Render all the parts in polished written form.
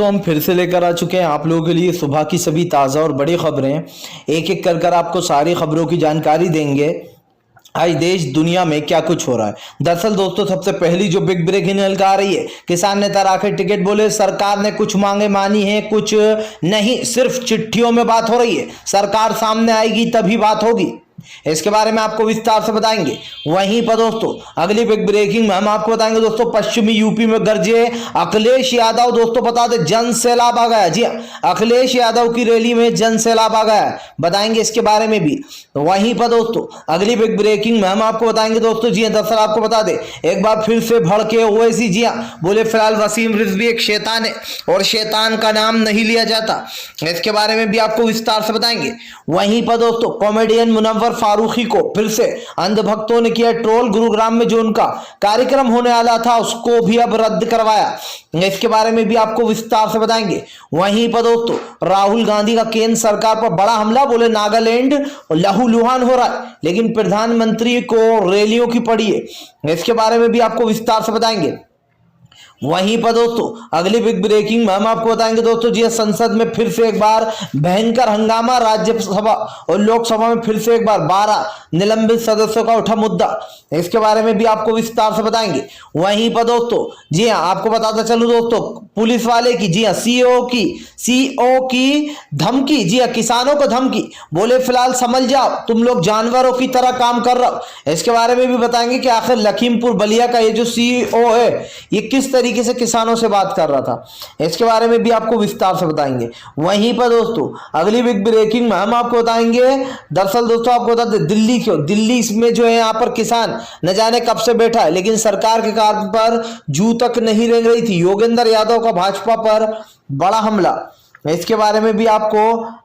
दोस्तों हम फिर से लेकर आ चुके हैं आप लोगों के लिए सुबह की सभी ताज़ा और बड़ी खबरें। एक एक कर आपको सारी खबरों की जानकारी देंगे। आज देश दुनिया में क्या कुछ हो रहा है। दरअसल दोस्तों सबसे पहली जो बिग ब्रेकिंग निकल आ रही है, किसान नेता राकेश टिकैत बोले सरकार ने कुछ मांगे मानी है, कुछ नहीं, सिर्फ चिट्ठियों में बात हो रही है, सरकार सामने आएगी तभी बात होगी। इसके बारे में आपको विस्तार से बताएंगे। वहीं पर दोस्तों अगली बिग ब्रेकिंग में हम आपको बताएंगे दोस्तों पश्चिमी यूपी में गरजे अखिलेश यादव। दोस्तों बता दें जन सैलाब आ गया। जी अखिलेश यादव की रैली में जन सैलाब आ गया, बताएंगे इसके बारे में भी। वहीं पर दोस्तों अगली बिग ब्रेकिंग में हम आपको बताएंगे दोस्तों, जी दरअसल आपको बता दें एक बार फिर से भड़के ओवैसी। जी बोले फिलहाल वसीम रिजवी एक शैतान है और शैतान का नाम नहीं लिया जाता। इसके बारे में भी आपको विस्तार से बताएंगे। वहीं पर दोस्तों कॉमेडियन मुनव्वर फारूकी को फिर से अंधभक्तों ने किया ट्रोल। गुरुग्राम में जो उनका कार्यक्रम होने वाला था उसको भी अब रद्द करवाया। इसके बारे में भी आपको विस्तार से बताएंगे। वहीं पर दोस्तों राहुल गांधी का केंद्र सरकार पर बड़ा हमला। बोले नागालैंड लहूलुहान हो रहा है, लेकिन प्रधानमंत्री को रैलियों की पड़ी है। इसके बारे में भी आपको विस्तार से बताएंगे। वहीं पर दोस्तों अगली बिग ब्रेकिंग में हम आपको बताएंगे दोस्तों, जी संसद में फिर से एक बार भयंकर हंगामा। राज्यसभा और लोकसभा में फिर से एक बार 12 निलंबित सदस्यों का उठा मुद्दा। इसके बारे में भी आपको विस्तार से बताएंगे। वहीं पर दोस्तों जी हाँ आपको बताता चलूं दोस्तों, पुलिस वाले की, जी हाँ सीओ की धमकी। जी हाँ किसानों को धमकी, बोले फिलहाल समझ जाओ तुम लोग जानवरों की तरह काम कर रहे हो। इसके बारे में भी बताएंगे कि आखिर लखीमपुर बलिया का ये जो सीईओ है ये किस तरीके से किसानों से बात कर रहा था। इसके बारे में भी आपको विस्तार से बताएंगे। वहीं पर दोस्तों अगली बिग ब्रेकिंग में हम आपको बताएंगे, दरअसल दोस्तों आपको बता दें दिल्ली में जो है यहाँ पर किसान न जाने कब से बैठा है, लेकिन सरकार के काम पर जू तक नहीं रेंग रही थी। योगेंद्र यादव का भाजपा पर बड़ा हमला, इसके बारे में भी आपको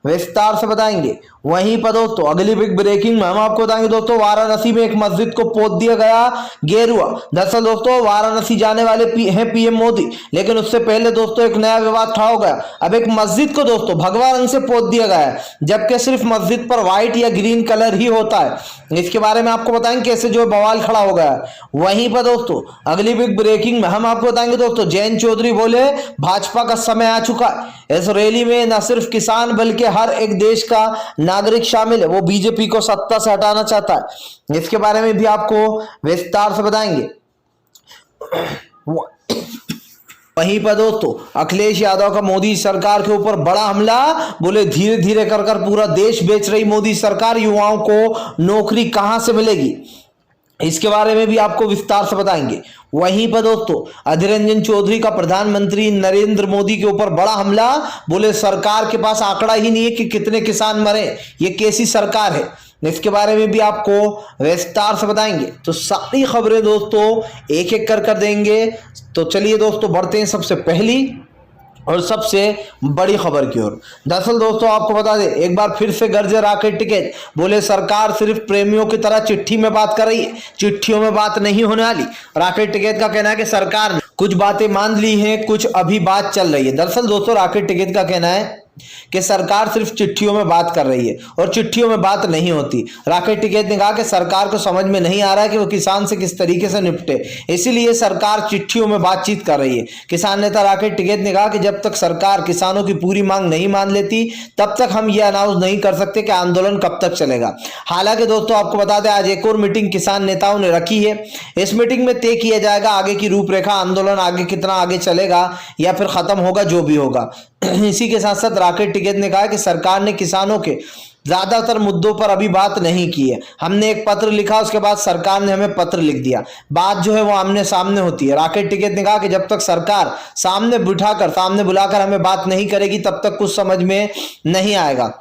विस्तार से बताएंगे। वहीं पर दोस्तों अगली बिग ब्रेकिंग में हम आपको बताएंगे दोस्तों, वाराणसी में एक मस्जिद को पोत दिया गया गेरुआ। दरअसल दोस्तों वाराणसी जाने वाले हैं पीएम मोदी, लेकिन उससे पहले दोस्तों एक नया विवाद खड़ा हो गया। अब एक मस्जिद को दोस्तों भगवा रंग से पोत दिया गया है, जबकि सिर्फ मस्जिद पर व्हाइट या ग्रीन कलर ही होता है। इसके बारे में आपको बताएंगे कैसे जो बवाल खड़ा हो गया है। वहीं पर दोस्तों अगली बिग ब्रेकिंग में हम आपको बताएंगे दोस्तों, जयंत चौधरी बोले भाजपा का समय आ चुका है। इस रैली में न सिर्फ किसान बल्कि हर एक देश का नागरिक शामिल है। वो बीजेपी को सत्ता से हटाना चाहता है। इसके बारे में भी आपको विस्तार से बताएंगे। वहीं पर दोस्तों अखिलेश यादव का मोदी सरकार के ऊपर बड़ा हमला। बोले धीरे धीरे कर पूरा देश बेच रही मोदी सरकार, युवाओं को नौकरी कहां से मिलेगी। इसके बारे में भी आपको विस्तार से बताएंगे। वहीं पर दोस्तों अधीर रंजन चौधरी का प्रधानमंत्री नरेंद्र मोदी के ऊपर बड़ा हमला। बोले सरकार के पास आंकड़ा ही नहीं है कि कितने किसान मरे, ये कैसी सरकार है। इसके बारे में भी आपको विस्तार से बताएंगे। तो सारी खबरें दोस्तों एक एक कर देंगे। तो चलिए दोस्तों बढ़ते हैं सबसे पहली और सबसे बड़ी खबर की ओर। दरअसल दोस्तों आपको बता दें एक बार फिर से गरजे राकेश टिकैत। बोले सरकार सिर्फ प्रेमियों की तरह चिट्ठी में बात कर रही है, चिट्ठियों में बात नहीं होने वाली। राकेश टिकैत का कहना है कि सरकार ने कुछ बातें मान ली हैं, कुछ अभी बात चल रही है। दरअसल दोस्तों राकेश टिकैत का कहना है कि सरकार सिर्फ चिट्ठियों में बात कर रही है और चिट्ठियों में बात नहीं होती। राकेश टिकैत ने कहा कि सरकार को समझ में नहीं आ रहा है कि वो किसान से किस तरीके से निपटे, इसीलिए सरकार चिट्ठियों में बातचीत कर रही है। किसान नेता राकेश टिकैत ने कहा कि जब तक सरकार किसानों की पूरी मांग नहीं मान लेती तब तक हम ये अनाउंस नहीं कर सकते कि आंदोलन कब तक चलेगा। हालांकि दोस्तों आपको बता दें आज एक और मीटिंग किसान नेताओं ने रखी है। इस मीटिंग में तय किया जाएगा आगे की रूपरेखा, आंदोलन आगे कितना आगे चलेगा या फिर खत्म होगा, जो भी होगा। इसी के साथ साथ राकेश टिकैत ने कहा कि सरकार ने किसानों के ज्यादातर मुद्दों पर अभी बात नहीं की है। हमने एक पत्र लिखा, उसके बाद सरकार ने हमें पत्र लिख दिया, बात जो है वो आमने सामने होती है। राकेश टिकैत ने कहा कि जब तक सरकार सामने बुलाकर हमें बात नहीं करेगी तब तक कुछ समझ में नहीं आएगा।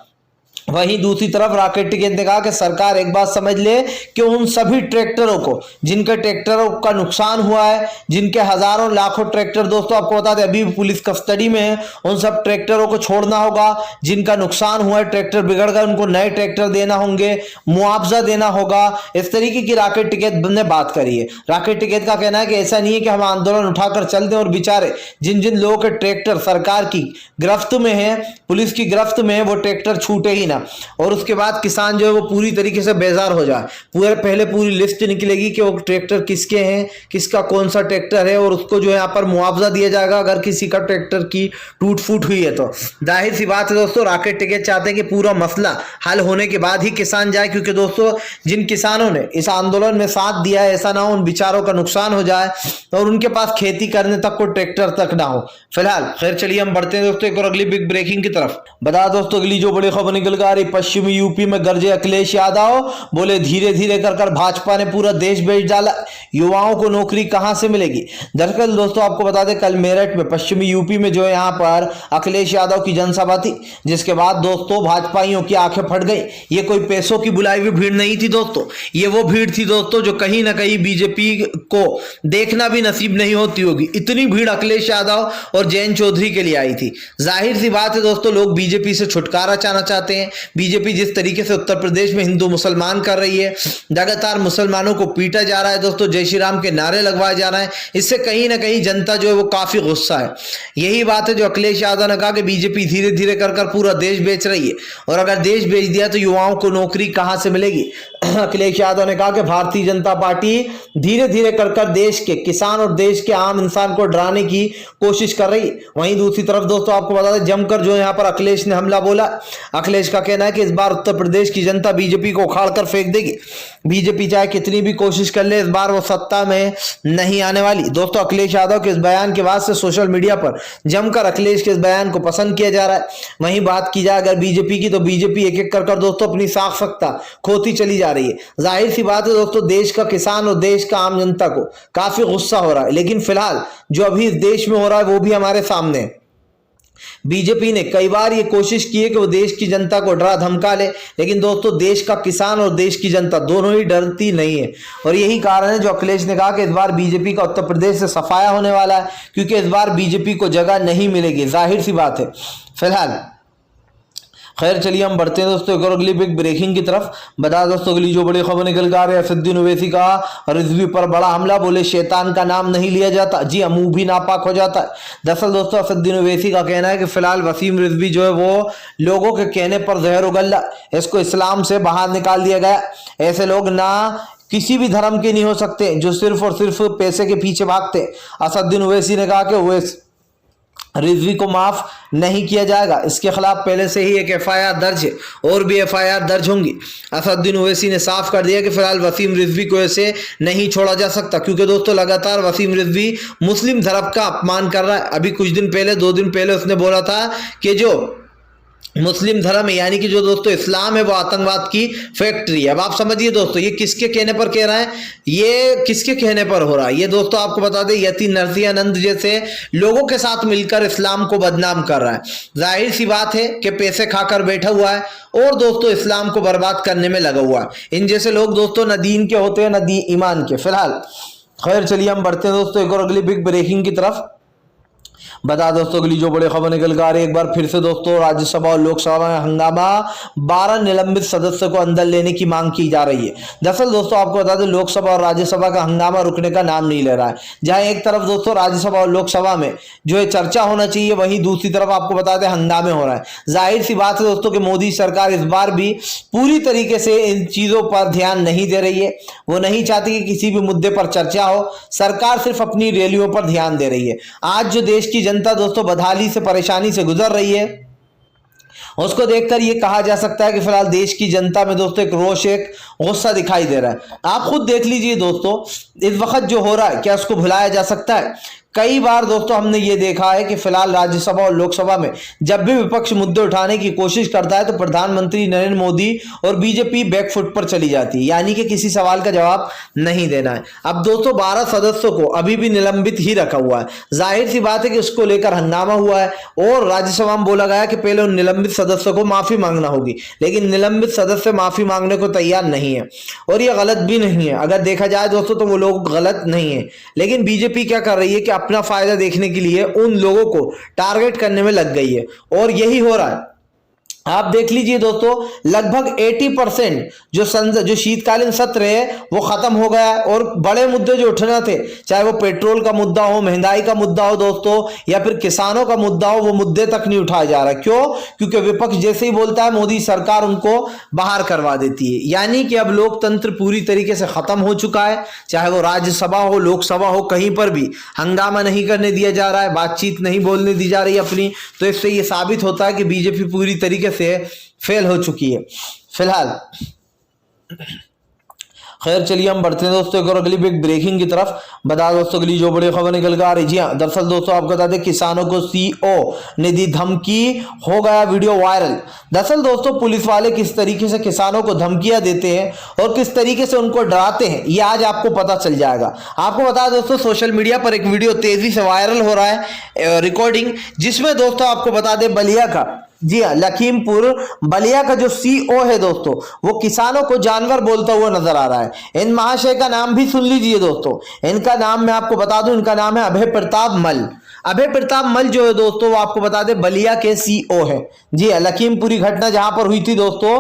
वहीं दूसरी तरफ राकेश टिकैत ने कहा कि सरकार एक बात समझ ले कि उन सभी ट्रैक्टरों को जिनके ट्रैक्टरों का नुकसान हुआ है, जिनके हजारों लाखों ट्रैक्टर दोस्तों आपको बता दें अभी भी पुलिस कस्टडी में है, उन सब ट्रैक्टरों को छोड़ना होगा। जिनका नुकसान हुआ है, ट्रैक्टर बिगड़ गए, उनको नए ट्रैक्टर देना होंगे, मुआवजा देना होगा। इस तरीके की राकेश टिकैत ने बात करी है। राकेश टिकैत का कहना है कि ऐसा नहीं है कि हम आंदोलन उठाकर चल दें और बेचारे जिन लोगों के ट्रैक्टर सरकार की गिरफ्त में है, पुलिस की गिरफ्त में है, वो ट्रैक्टर छूटे ही ना। ना, और उसके बाद किसान जो है वो पूरी तरीके से बेजार हो जाए। पहले पूरी लिस्ट निकलेगी कि वो ट्रैक्टर किसके हैं, किसका कौन सा ट्रैक्टर है, और उसको जो है यहाँ पर मुआवजा दिया जाएगा अगर किसी का ट्रैक्टर की टूट फूट हुई है तो। जाहिर सी बात है दोस्तों, रॉकेट टिकट चाहते हैं कि पूरा मसला हल होने के बाद ही किसान जाए, क्योंकि दोस्तों जिन किसानों ने इस आंदोलन में साथ दिया है, ऐसा ना हो उन बेचारों का नुकसान हो जाए और उनके पास खेती करने तक को ट्रैक्टर तक ना हो। फिलहाल खैर चलिए हम बढ़ते हैं दोस्तों एक और अगली बिग ब्रेकिंग की तरफ। बता दोस्तों अगली जो बड़ी खबर निकल कर आ रही, पश्चिमी यूपी में गरजे अखिलेश यादव, बोले धीरे धीरे कर भाजपा ने पूरा देश बेच डाला, युवाओं को नौकरी कहां से मिलेगी। दरअसल दोस्तों आपको बता दें, कल मेरठ में पश्चिमी यूपी में जो है यहाँ पर अखिलेश यादव की जनसभा थी, जिसके बाद दोस्तों भाजपाइयों की आंखें फट गई। ये कोई पैसों की बुलाई हुई भीड़ नहीं थी दोस्तों, ये वो भीड़ थी दोस्तों जो कहीं ना कहीं बीजेपी को देखना भी नसीब नहीं होती होगी। इतनी भीड़ अखिलेश यादव और जयंत चौधरी के लिए आई थी। जाहिर सी बात है दोस्तों, लोग बीजेपी से छुटकारा चाहना चाहते हैं। बीजेपी जिस तरीके से उत्तर प्रदेश में हिंदू मुसलमान कर रही है, लगातार मुसलमानों को पीटा जा रहा है दोस्तों, जय श्री राम के नारे लगवाए जा रहे हैं, इससे कहीं ना कहीं जनता जो है वो काफी गुस्सा है। यही बात है जो अखिलेश यादव ने कहा कि बीजेपी धीरे धीरे कर पूरा देश बेच रही है, और अगर देश बेच दिया तो युवाओं को नौकरी कहां से मिलेगी। अखिलेश यादव ने कहा कि भारतीय जनता पार्टी धीरे धीरे कर देश के किसान और देश के आम इंसान को डराने की कोशिश कर रही है। वहीं दूसरी तरफ दोस्तों आपको बता दें, जमकर जो यहाँ पर अखिलेश ने हमला बोला। अखिलेश का कहना है कि इस बार उत्तर प्रदेश की जनता बीजेपी को उखाड़ कर फेंक देगी। बीजेपी चाहे कितनी भी कोशिश कर ले, इस बार वो सत्ता में नहीं आने वाली। दोस्तों अखिलेश यादव के इस बयान के बाद से सोशल मीडिया पर जमकर अखिलेश के इस बयान को पसंद किया जा रहा है। वहीं बात की जाए अगर बीजेपी की, तो बीजेपी एक एक कर दोस्तों अपनी साख सख्ता खोती चली जा रही है। जाहिर सी बात है दोस्तों, देश का किसान और देश का आम जनता को काफी गुस्सा हो रहा है, लेकिन फिलहाल जो अभी इस देश में हो रहा है वो भी हमारे सामने है। बीजेपी ने कई बार ये कोशिश की है कि वो देश की जनता को डरा धमका ले, लेकिन दोस्तों देश का किसान और देश की जनता दोनों ही डरती नहीं है। और यही कारण है जो अखिलेश ने कहा कि इस बार बीजेपी का उत्तर प्रदेश से सफाया होने वाला है, क्योंकि इस बार बीजेपी को जगह नहीं मिलेगी। जाहिर सी बात है। फिलहाल खैर चलिए हम बढ़ते हैं दोस्तों एक और अगली बिग ब्रेकिंग की तरफ। बता दोस्तों अगली जो बड़ी खबर निकल कर आ रही है, असदुद्दीन ओवैसी का रिजवी पर बड़ा हमला, बोले शैतान का नाम नहीं लिया जाता, जी मुंह भी नापाक हो जाता है। दरअसल दोस्तों असदुद्दीन ओवैसी का कहना है कि फिलहाल वसीम रिजवी जो है वो लोगों के कहने पर जहर उगल्ला, इसको इस्लाम से बाहर निकाल दिया गया। ऐसे लोग ना किसी भी धर्म के नहीं हो सकते जो सिर्फ और सिर्फ पैसे के पीछे भागते। असदुद्दीन ओवैसी ने कहा कि रिजवी को माफ नहीं किया जाएगा, इसके खिलाफ पहले से ही एक एफआईआर दर्ज है और भी एफआईआर दर्ज होंगी। असदुद्दीन ओवैसी ने साफ कर दिया कि फिलहाल वसीम रिजवी को ऐसे नहीं छोड़ा जा सकता, क्योंकि दोस्तों लगातार वसीम रिजवी मुस्लिम धर्म का अपमान कर रहा है। अभी कुछ दिन पहले 2 दिन पहले उसने बोला था कि जो मुस्लिम धर्म है यानी कि जो दोस्तों इस्लाम है वो आतंकवाद की फैक्ट्री है। अब आप समझिए दोस्तों ये किसके कहने पर कह रहा है, ये किसके कहने पर हो रहा है। ये दोस्तों आपको बता दें यति नरसिंहानंद जैसे लोगों के साथ मिलकर इस्लाम को बदनाम कर रहा है। जाहिर सी बात है कि पैसे खाकर बैठा हुआ है और दोस्तों इस्लाम को बर्बाद करने में लगा हुआ है। इन जैसे लोग दोस्तों न दीन के होते हैं न ईमान के। फिलहाल खैर चलिए हम बढ़ते हैं दोस्तों एक और अगली बिग ब्रेकिंग की तरफ। बता दोस्तों अगली जो बड़ी खबर निकल कर आ रही है, एक बार फिर से दोस्तों राज्यसभा और लोकसभा में हंगामा, 12 निलंबित सदस्यों को अंदर लेने की मांग की जा रही है। दरअसल दोस्तों आपको बता दें लोकसभा और राज्यसभा का हंगामा रुकने का नाम नहीं ले रहा है। जहां एक तरफ दोस्तों राज्यसभा और लोकसभा में जो है चर्चा होना चाहिए, वहीं दूसरी तरफ आपको बता दें हंगामे हो रहा है। जाहिर सी बात है दोस्तों कि मोदी सरकार इस बार भी पूरी तरीके से इन चीजों पर ध्यान नहीं दे रही है। वो नहीं चाहती कि किसी भी मुद्दे पर चर्चा हो, सरकार सिर्फ अपनी रैलियों पर ध्यान दे रही है। आज जो देश की जनता दोस्तों बदहाली से परेशानी से गुजर रही है, उसको देखकर यह कहा जा सकता है कि फिलहाल देश की जनता में दोस्तों एक रोष, एक गुस्सा दिखाई दे रहा है। आप खुद देख लीजिए दोस्तों इस वक्त जो हो रहा है, क्या उसको भुलाया जा सकता है। कई बार दोस्तों हमने ये देखा है कि फिलहाल राज्यसभा और लोकसभा में जब भी विपक्ष मुद्दे उठाने की कोशिश करता है तो प्रधानमंत्री नरेंद्र मोदी और बीजेपी बैकफुट पर चली जाती है, यानी कि किसी सवाल का जवाब नहीं देना है। अब दोस्तों 12 सदस्यों को अभी भी निलंबित ही रखा हुआ है। जाहिर सी बात है कि उसको लेकर हंगामा हुआ है और राज्यसभा में बोला गया कि पहले उन निलंबित सदस्यों को माफी मांगना होगी, लेकिन निलंबित सदस्य माफी मांगने को तैयार नहीं है और यह गलत भी नहीं है। अगर देखा जाए दोस्तों तो वो लोग गलत नहीं है, लेकिन बीजेपी क्या कर रही है कि अपना फायदा देखने के लिए उन लोगों को टारगेट करने में लग गई है और यही हो रहा है। आप देख लीजिए दोस्तों, लगभग 80% जो शीतकालीन सत्र है वो खत्म हो गया है, और बड़े मुद्दे जो उठना थे, चाहे वो पेट्रोल का मुद्दा हो, महंगाई का मुद्दा हो दोस्तों, या फिर किसानों का मुद्दा हो, वो मुद्दे तक नहीं उठाया जा रहा। क्यों? क्योंकि विपक्ष जैसे ही बोलता है मोदी सरकार उनको बाहर करवा देती है। यानी कि अब लोकतंत्र पूरी तरीके से खत्म हो चुका है। चाहे वो राज्यसभा हो, लोकसभा हो, कहीं पर भी हंगामा नहीं करने दिया जा रहा है, बातचीत नहीं बोलने दी जा रही अपनी। तो इससे ये साबित होता है कि बीजेपी पूरी तरीके से फेल हो चुकी है फिलहाल। खैर चलिए हम बढ़ते हैं दोस्तों एक और अगली बिग ब्रेकिंग की तरफ। बता दोस्तों अगली जो बड़ी खबर निकल कर आ रही। जी हाँ, दरअसल दोस्तों आपको बता दें किसानों को सीओ ने दी धमकी, हो गया वीडियो वायरल। दरअसल दोस्तों पुलिस वाले किस तरीके से किसानों को धमकियां देते हैं और किस तरीके से उनको डराते हैं, ये आज आपको पता चल जाएगा। आपको बता दोस्तों सोशल मीडिया पर एक वीडियो तेजी से वायरल हो रहा है, रिकॉर्डिंग, जिसमें दोस्तों आपको बता दें बलिया का, जी हाँ, लखीमपुर बलिया का जो सीओ है दोस्तों, वो किसानों को जानवर बोलता हुआ नजर आ रहा है। इन महाशय का नाम भी सुन लीजिए दोस्तों। इनका नाम मैं आपको बता दूं, इनका नाम है अभय प्रताप मल। अभय प्रताप मल जो है दोस्तों वो आपको बता दें बलिया के सीओ है। जी हाँ, लखीमपुरी घटना जहां पर हुई थी दोस्तों,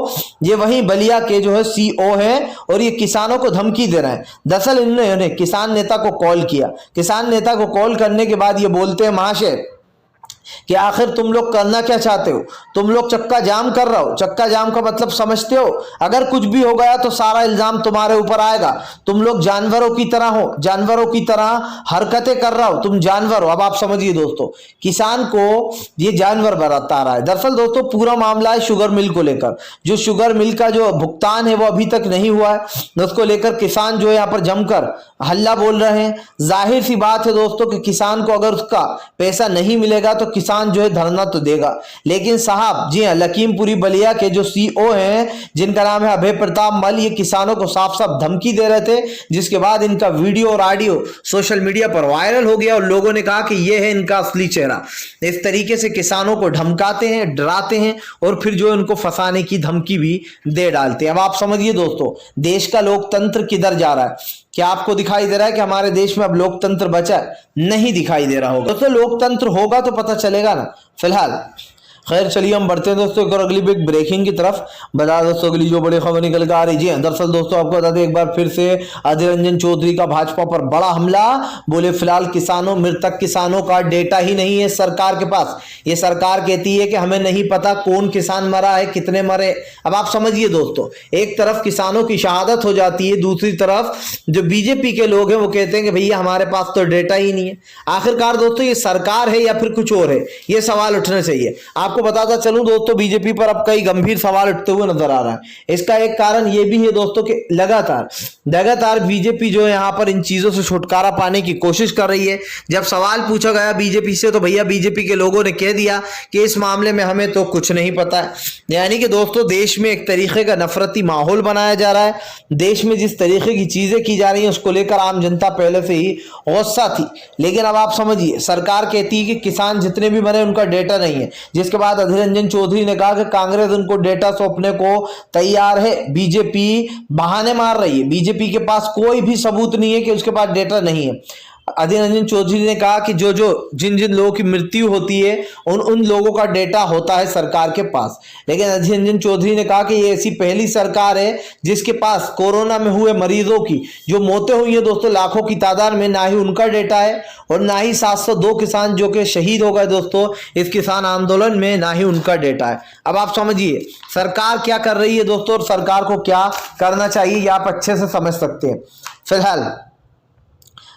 ये वहीं बलिया के जो है सीओ है, और ये किसानों को धमकी दे रहे हैं। दरअसल इन्होंने किसान नेता को कॉल किया। किसान नेता को कॉल करने के बाद ये बोलते हैं, महाशय कि आखिर तुम लोग करना क्या चाहते हो? तुम लोग चक्का जाम कर रहे हो। चक्का जाम का मतलब समझते हो? अगर कुछ भी हो गया तो सारा इल्जाम तुम्हारे ऊपर आएगा। तुम लोग जानवरों की तरह हो, जानवरों की तरह हरकतें कर रहा हो, तुम जानवर हो। अब आप समझिए दोस्तों, किसान को ये जानवर बता रहा है। दरअसल दोस्तों पूरा मामला है शुगर मिल को लेकर। जो शुगर मिल का जो भुगतान है वो अभी तक नहीं हुआ है, उसको लेकर किसान जो है यहाँ पर जमकर हल्ला बोल रहे हैं। जाहिर सी बात है दोस्तों कि किसान को अगर उसका पैसा नहीं मिलेगा तो किसान जो है धरना तो देगा। लेकिन साहब, जी हाँ, लखीमपुरी बलिया के जो सीओ हैं, जिनका नाम है अभय प्रताप मल, ये किसानों को साफ साफ धमकी दे रहे थे, जिसके बाद इनका वीडियो और ऑडियो सोशल मीडिया पर वायरल हो गया और लोगों ने कहा कि ये है इनका असली चेहरा। इस तरीके से किसानों को धमकाते हैं, डराते हैं, और फिर जो उनको फंसाने की धमकी भी दे डालते हैं। अब आप समझिए दोस्तों, देश का लोकतंत्र किधर जा रहा है। क्या आपको दिखाई दे रहा है कि हमारे देश में अब लोकतंत्र बचा है? नहीं दिखाई दे रहा होगा दोस्तों। लोकतंत्र होगा तो पता चलेगा ना फिलहाल। खैर चलिए हम बढ़ते हैं दोस्तों एक और अगली बिग ब्रेकिंग की तरफ। बता दोस्तों अगली जो बड़ी खबर निकल कर आ रही है। दरअसल दोस्तों आपको बता दें एक बार फिर से अधीर रंजन चौधरी का भाजपा पर बड़ा हमला। बोले फिलहाल किसानों, मृतक किसानों का डेटा ही नहीं है सरकार के पास। ये सरकार कहती है कि हमें नहीं पता कौन किसान मरा है, कितने मरे। अब आप समझिए दोस्तों, एक तरफ किसानों की शहादत हो जाती है, दूसरी तरफ जो बीजेपी के लोग हैं वो कहते हैं कि भैया हमारे पास तो डेटा ही नहीं है। आखिरकार दोस्तों ये सरकार है या फिर कुछ और है, ये सवाल उठने चाहिए। आपको बताता चलूं दोस्तों, बीजेपी पर अब कई गंभीर सवाल उठते हुए नजर आ रहा है। इसका एक कारण यह भी है दोस्तों कि लगातार बीजेपी जो है यहां पर इन चीजों से छुटकारा पाने की कोशिश कर रही है। जब सवाल पूछा गया बीजेपी से तो भैया बीजेपी के लोगों ने कह दिया कि इस मामले में हमें तो कुछ नहीं पता है। यानी कि दोस्तों देश में एक तरीके का नफरती माहौल बनाया जा रहा है। देश में जिस तरीके की चीजें की जा रही हैं उसको लेकर आम जनता पहले से ही गुस्सा थी। लेकिन अब आप समझिए, सरकार कहती है कि किसान जितने भी मरे उनका डेटा नहीं है, जिसके बाद अधीर रंजन चौधरी ने कहा कि कांग्रेस उनको डेटा सौंपने को तैयार है। बीजेपी बहाने मार रही है, बीजेपी के पास कोई भी सबूत नहीं है कि उसके पास डेटा नहीं है। अधीर रंजन चौधरी ने कहा कि जिन लोगों की मृत्यु होती है उन लोगों का डेटा होता है सरकार के पास। लेकिन अधीर रंजन चौधरी ने कहा कि ये ऐसी पहली सरकार है जिसके पास कोरोना में हुए मरीजों की जो मौतें हुई है दोस्तों लाखों की तादाद में, ना ही उनका डेटा है और ना ही 702 किसान जो कि शहीद हो गए दोस्तों इस किसान आंदोलन में, ना ही उनका डेटा है। अब आप समझिए सरकार क्या कर रही है दोस्तों और सरकार को क्या करना चाहिए, ये आप अच्छे से समझ सकते हैं फिलहाल।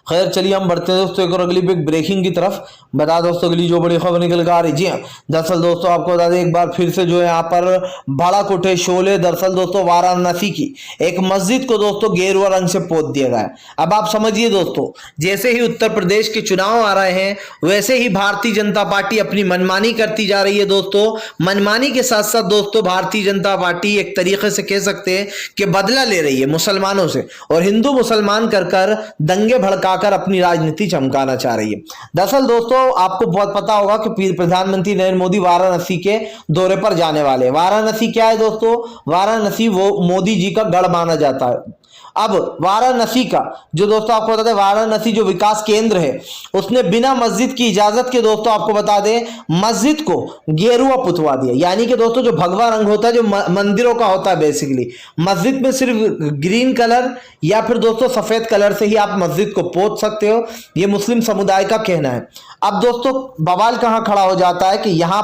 खैर चलिए हम बढ़ते हैं दोस्तों एक और अगली बिग ब्रेकिंग की तरफ। बता दोस्तों अगली जो बड़ी खबर निकल कर आ रही। जी हाँ, दरअसल दोस्तों आपको बता दें एक बार फिर से जो है यहाँ पर बड़ा कुठे शोले। दरअसल दोस्तों वाराणसी की एक मस्जिद को दोस्तों गेरुआ रंग से पोत दिया गया है। अब आप समझिए दोस्तों, जैसे ही उत्तर प्रदेश के चुनाव आ रहे हैं वैसे ही भारतीय जनता पार्टी अपनी मनमानी करती जा रही है दोस्तों। मनमानी के साथ साथ दोस्तों भारतीय जनता पार्टी एक तरीके से कह सकते हैं कि बदला ले रही है मुसलमानों से और हिंदू मुसलमान कर दंगे भड़का कर अपनी राजनीति चमकाना चाह रही है। दरअसल दोस्तों आपको बहुत पता होगा कि प्रधानमंत्री नरेंद्र मोदी वाराणसी के दौरे पर जाने वाले हैं। वाराणसी क्या है दोस्तों? वाराणसी वो मोदी जी का गढ़ माना जाता है। अब वाराणसी का जो दोस्तों आपको बता दें, वाराणसी जो विकास केंद्र है उसने बिना मस्जिद की इजाजत के दोस्तों आपको बता दें मस्जिद को गेरुआ पुतवा दिया। यानी कि दोस्तों जो भगवा रंग होता है जो मंदिरों का होता है, बेसिकली मस्जिद में सिर्फ ग्रीन कलर या फिर दोस्तों सफेद कलर से ही आप मस्जिद को पोत सकते हो, ये मुस्लिम समुदाय का कहना है। अब दोस्तों बवाल कहां खड़ा हो जाता है कि यहां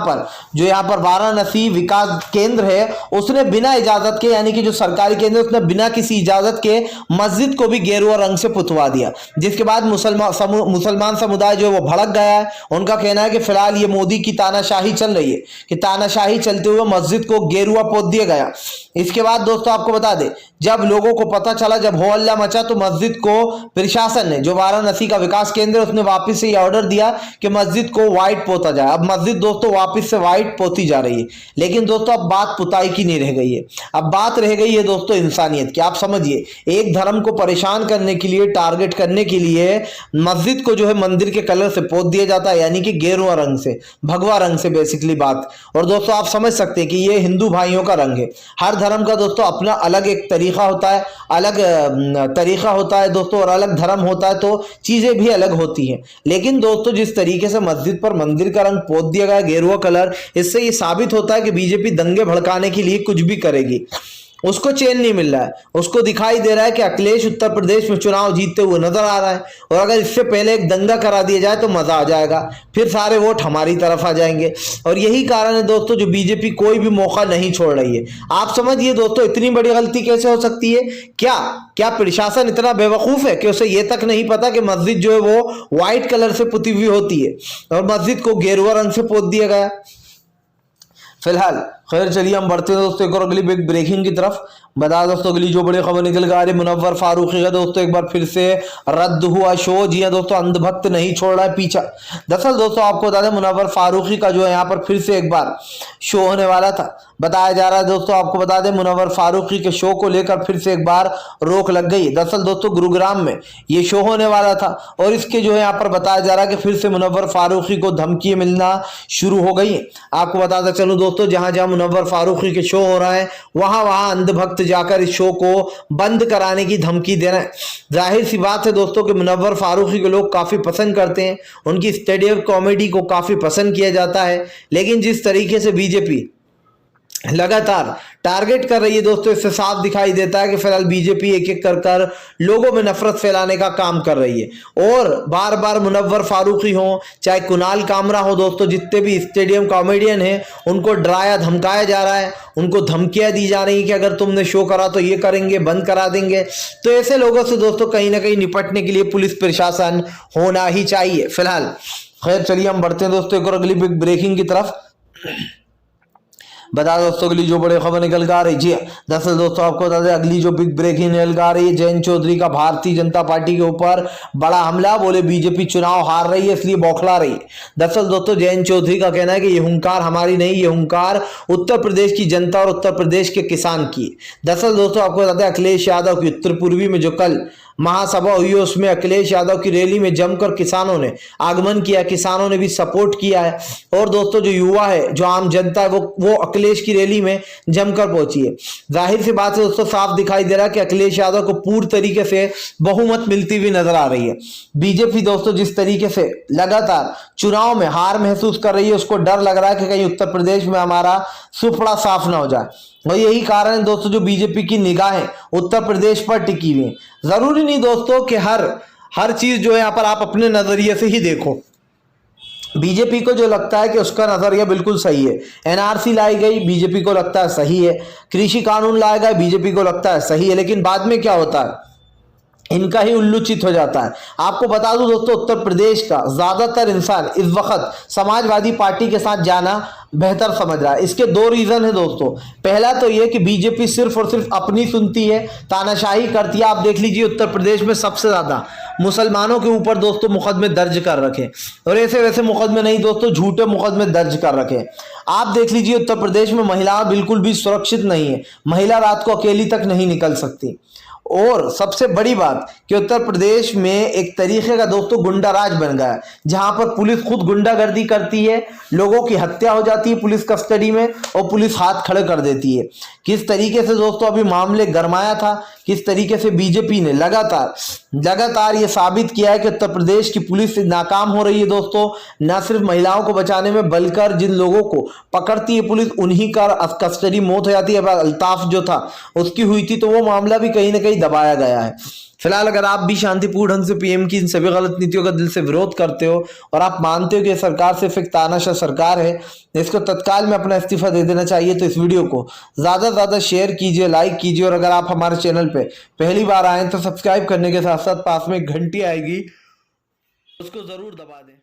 पर वाराणसी विकास केंद्र है उसने बिना इजाजत के, यानी कि जो सरकारी केंद्र उसने बिना किसी इजाजत के मस्जिद को भी गेरुआ रंग से पुतवा दिया, जिसके बाद मुसलमान समुदाय जो है वो भड़क गया है। उनका कहना है कि फिलहाल ये मोदी की तानाशाही चल रही है कि तानाशाही चलते हुए मस्जिद को गेरुआ पोत दिया गया। इसके बाद दोस्तों आपको बता दें, जब लोगों को पता चला, जब हो हल्ला मचा, तो मस्जिद को प्रशासन ने, जो वाराणसी का विकास केंद्र उसने वापस से ये ऑर्डर दिया कि मस्जिद को व्हाइट पोता जाए। अब मस्जिद दोस्तों वापस से व्हाइट पोती जा रही है, लेकिन दोस्तों अब बात पुताई की नहीं रह गई है, अब बात रह गई है दोस्तों इंसानियत की। आप समझिए, एक धर्म को परेशान करने के लिए, टारगेट करने के लिए मस्जिद को जो है मंदिर के कलर से पोत दिया जाता है, यानी कि गेरुआ रंग से, भगवा रंग से बेसिकली बात। और दोस्तों आप समझ सकते हैं कि ये हिंदू भाइयों का रंग है। हर धर्म का दोस्तों अपना अलग एक तरीका होता है, अलग तरीका होता है दोस्तों, और अलग धर्म होता है तो चीजें भी अलग होती हैं। लेकिन दोस्तों जिस तरीके से मस्जिद पर मंदिर का रंग पोत दिया गया गेरुआ कलर, इससे ये साबित होता है कि बीजेपी दंगे भड़काने के लिए कुछ भी करेगी। उसको चैन नहीं मिल रहा है, उसको दिखाई दे रहा है कि अखिलेश उत्तर प्रदेश में चुनाव जीतते हुए नजर आ रहा है, और अगर इससे पहले एक दंगा करा दिया जाए तो मजा आ जाएगा, फिर सारे वोट हमारी तरफ आ जाएंगे। और यही कारण है दोस्तों जो बीजेपी कोई भी मौका नहीं छोड़ रही है। आप समझिए दोस्तों, इतनी बड़ी गलती कैसे हो सकती है? क्या प्रशासन इतना बेवकूफ है कि उसे ये तक नहीं पता कि मस्जिद जो है वो व्हाइट कलर से पुती हुई होती है और मस्जिद को गेरुआ रंग से पोत दिया गया? फिलहाल खैर चलिए हम बढ़ते हैं दोस्तों एक और अगली बिग ब्रेकिंग की तरफ। बता दोस्तों अगली जो बड़ी खबर निकल कर आ रही, मुनव्वर फारूकी का दोस्तों एक बार फिर से रद्द हुआ शो। जी हाँ दोस्तों, अंधभक्त नहीं छोड़ रहा है पीछा। दरअसल दोस्तों आपको बता दें, मुनव्वर फारूकी का जो है यहाँ पर फिर से एक बार शो होने वाला था, बताया जा रहा है दोस्तों। आपको बता दें मुनव्वर फारूकी के शो को लेकर फिर से एक बार रोक लग गई। दरअसल दोस्तों गुरुग्राम में ये शो होने वाला था, और इसके जो है यहाँ पर बताया जा रहा है कि फिर से मुनव्वर फारूकी को धमकी मिलना शुरू हो गई है। आपको बताता चलूं दोस्तों, जहां जहां मुनव्वर फारूकी के शो हो रहा है वहां वहां अंधभक्त जाकर इस शो को बंद कराने की धमकी दे रहे हैं। जाहिर सी बात है दोस्तों कि मुनव्वर फारूकी को लोग काफी पसंद करते हैं, उनकी स्टैंड अप कॉमेडी को काफी पसंद किया जाता है, लेकिन जिस तरीके से बीजेपी लगातार टारगेट कर रही है दोस्तों, इससे साफ दिखाई देता है कि फिलहाल बीजेपी एक एक कर लोगों में नफरत फैलाने का काम कर रही है। और बार बार मुनव्वर फारूकी हो चाहे कुणाल कामरा हो दोस्तों, जितने भी स्टेडियम कॉमेडियन हैं उनको डराया धमकाया जा रहा है, उनको धमकियां दी जा रही है कि अगर तुमने शो करा तो ये करेंगे, बंद करा देंगे। तो ऐसे लोगों से दोस्तों कहीं ना कहीं निपटने के लिए पुलिस प्रशासन होना ही चाहिए। फिलहाल खैर चलिए हम बढ़ते हैं दोस्तों एक और अगली बिग ब्रेकिंग की तरफ। बता दोस्तों अगली जो बड़ी खबर निकल कर आ रही, जी दरअसल दोस्तों आपको बता दें अगली जो बिग ब्रेकिंग निकल कर आ रही है, जयंत चौधरी का भारतीय जनता पार्टी के ऊपर बड़ा हमला। बोले बीजेपी चुनाव हार रही है इसलिए बौखला रही है। दरअसल दोस्तों जयंत चौधरी का कहना है कि ये हुंकार हमारी नहीं, ये हुंकार उत्तर प्रदेश की जनता और उत्तर प्रदेश के किसान की। दरअसल दोस्तों आपको बताते हैं अखिलेश यादव की उत्तर पूर्वी में जो कल महासभा हुई है उसमें अखिलेश यादव की रैली में जमकर किसानों ने आगमन किया, किसानों ने भी सपोर्ट किया है। और दोस्तों जो युवा है, जो आम जनता है, वो अखिलेश की रैली में जमकर पहुंची है। जाहिर सी बात है दोस्तों, साफ दिखाई दे रहा है कि अखिलेश यादव को पूर्ण तरीके से बहुमत मिलती हुई नजर आ रही है। बीजेपी दोस्तों जिस तरीके से लगातार चुनाव में हार महसूस कर रही है, उसको डर लग रहा है कि कहीं उत्तर प्रदेश में हमारा सुपड़ा साफ ना हो जाए। और यही कारण है दोस्तों जो बीजेपी की निगाहें उत्तर प्रदेश पर टिकी हुई हैं। जरूरी नहीं दोस्तों कि हर चीज जो है यहाँ पर आप अपने नजरिए से ही देखो। बीजेपी को जो लगता है कि उसका नजरिया बिल्कुल सही है, एनआरसी लाई गई बीजेपी को लगता है सही है, कृषि कानून लाया गया बीजेपी को लगता है सही है, लेकिन बाद में क्या होता है, इनका ही उल्लूचित हो जाता है। आपको बता दूं दोस्तों, उत्तर प्रदेश का ज्यादातर इंसान इस वक्त समाजवादी पार्टी के साथ जाना बेहतर समझ रहा है। इसके दो रीजन है दोस्तों। पहला तो यह कि बीजेपी सिर्फ और सिर्फ अपनी सुनती है, तानाशाही करती है। आप देख लीजिए उत्तर प्रदेश में सबसे ज्यादा मुसलमानों के ऊपर दोस्तों मुकदमे दर्ज कर रखे, और ऐसे वैसे मुकदमे नहीं दोस्तों, झूठे मुकदमे दर्ज कर रखे। आप देख लीजिए उत्तर प्रदेश में महिला बिल्कुल भी सुरक्षित नहीं है, महिला रात को अकेली तक नहीं निकल सकती। और सबसे बड़ी बात कि उत्तर प्रदेश में एक तरीके का दोस्तों गुंडा राज बन गया है, जहां पर पुलिस खुद गुंडागर्दी करती है, लोगों की हत्या हो जाती है पुलिस कस्टडी में और पुलिस हाथ खड़े कर देती है। किस तरीके से दोस्तों अभी मामले गरमाया था, किस तरीके से बीजेपी ने लगातार ये साबित किया है कि उत्तर प्रदेश की पुलिस नाकाम हो रही है दोस्तों। न सिर्फ महिलाओं को बचाने में बल्कि जिन लोगों को पकड़ती है पुलिस उन्हीं का कस्टडी मौत हो जाती है। अब अल्ताफ जो था उसकी हुई थी, तो वो मामला भी कहीं ना कहीं दबाया गया है। फिलहाल अगर आप भी शांतिपूर्ण ढंग से पीएम की इन सभी गलत नीतियों का दिल से विरोध करते हो और आप मानते हो कि सरकार सिर्फ एक तानाशाह सरकार है, इसको तत्काल में अपना इस्तीफा दे देना चाहिए, तो इस वीडियो को ज्यादा से ज्यादा शेयर कीजिए, लाइक कीजिए और अगर आप हमारे चैनल पे पहली बार आए तो सब्सक्राइब करने के साथ साथ पास में एक घंटी आएगी, उसको जरूर दबा दें।